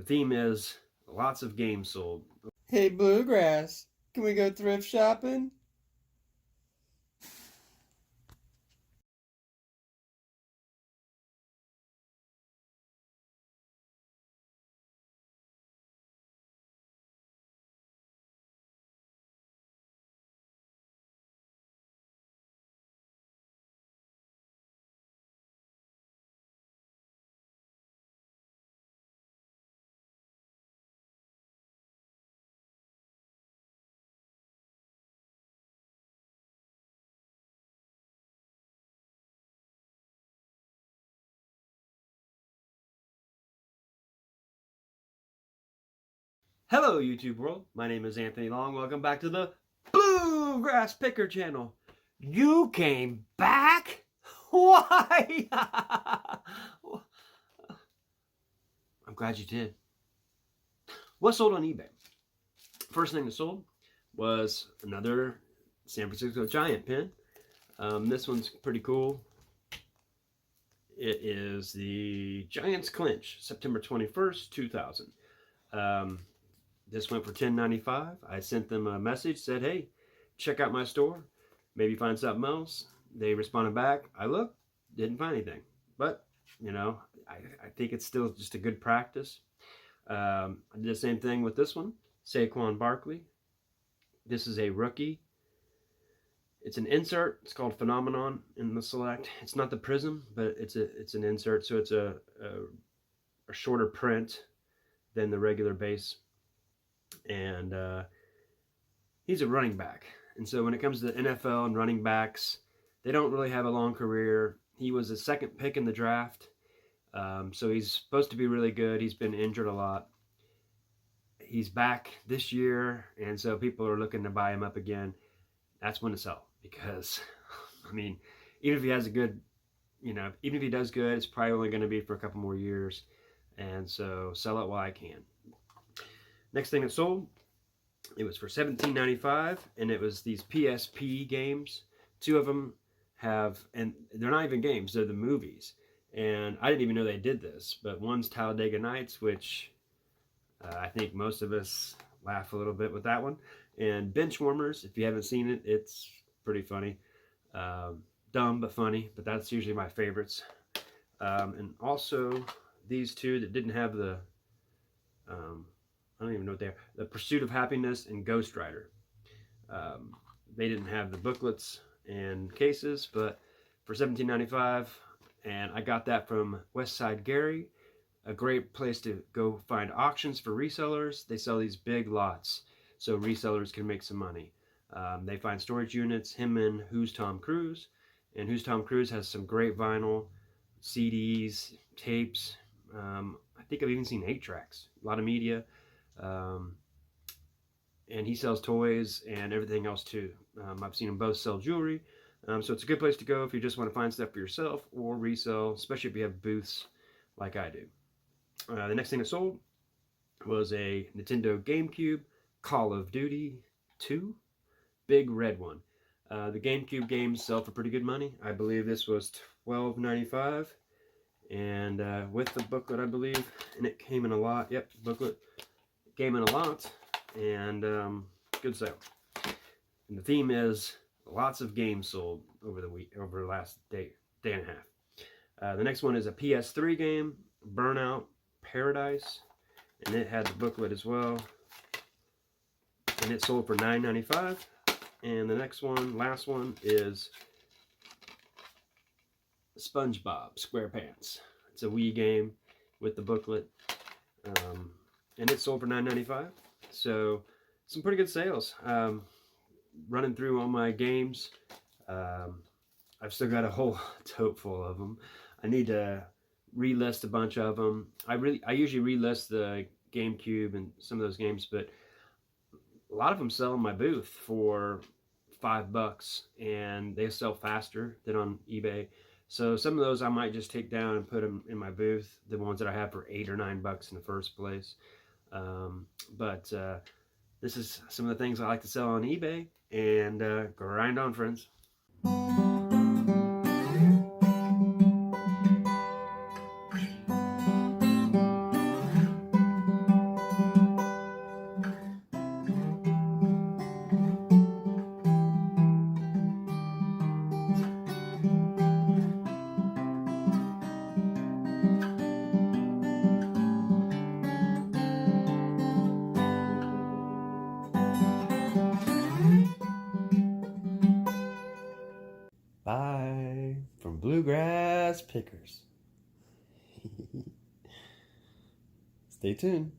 The theme is lots of games sold. Hey, Bluegrass, can we go thrift shopping? Hello, YouTube world. My name is Anthony Long. Welcome back to the Bluegrass Picker channel. You came back? Why? I'm glad you did. What sold on eBay? First thing that sold was another San Francisco Giant pin. This one's pretty cool. It is the Giants Clinch, September 21st, 2000. This went for $10.95. I sent them a message, said, hey, check out my store. Maybe find something else. They responded back. I looked, didn't find anything. But, you know, I think it's still just a good practice. I did the same thing with this one, Saquon Barkley. This is a rookie. It's an insert. It's called Phenomenon in the select. It's not the Prism, but it's an insert, so it's a shorter print than the regular base. And he's a running back. And so when it comes to the NFL and running backs, they don't really have a long career. He was a second pick in the draft, so he's supposed to be really good. He's been injured a lot. He's back this year, and so people are looking to buy him up again. That's when to sell, because, I mean, even if he has a good, even if he does good, it's probably only going to be for a couple more years. And so sell it while I can. Next thing that sold, it was for $17.95, and it was these PSP games. Two of them have, and they're not even games, they're the movies. And I didn't even know they did this, but one's Talladega Nights, which I think most of us laugh a little bit with that one. And Benchwarmers, if you haven't seen it, it's pretty funny. Dumb but funny, but that's usually my favorites. And also these two that didn't have the, I don't even know what they are, the Pursuit of Happiness and Ghost Rider. They didn't have the booklets and cases, but for $17.95, and I got that from Westside Gary, a great place to go find auctions for resellers. They sell these big lots, so resellers can make some money. They find storage units, him and Who's Tom Cruise, and Who's Tom Cruise has some great vinyl, CDs, tapes. I think I've even seen 8-tracks, a lot of media. And he sells toys and everything else too. I've seen them both sell jewelry. So it's a good place to go if you just want to find stuff for yourself or resell, especially if you have booths like I do. The next thing that sold was a Nintendo GameCube Call of Duty 2, big red one. The GameCube games sell for pretty good money. I believe this was $12.95, and with the booklet, I believe, and it came in a lot. Yep, booklet came in a lot, and good sale. And the theme is lots of games sold over the last day and a half. The next one is a PS3 game, Burnout Paradise, and it had the booklet as well, and it sold for $9.95. And the next one, last one, is SpongeBob SquarePants. It's a Wii game with the booklet, and it sold for $9.95. So some pretty good sales. Running through all my games, I've still got a whole tote full of them. I need to relist a bunch of them. I usually relist the GameCube and some of those games, but a lot of them sell in my booth for $5, and they sell faster than on eBay. So some of those I might just take down and put them in my booth, the ones that I have for $8 or $9 in the first place. But this is some of the things I like to sell on eBay, and grind on, friends. Bye from Bluegrass Pickers. Stay tuned.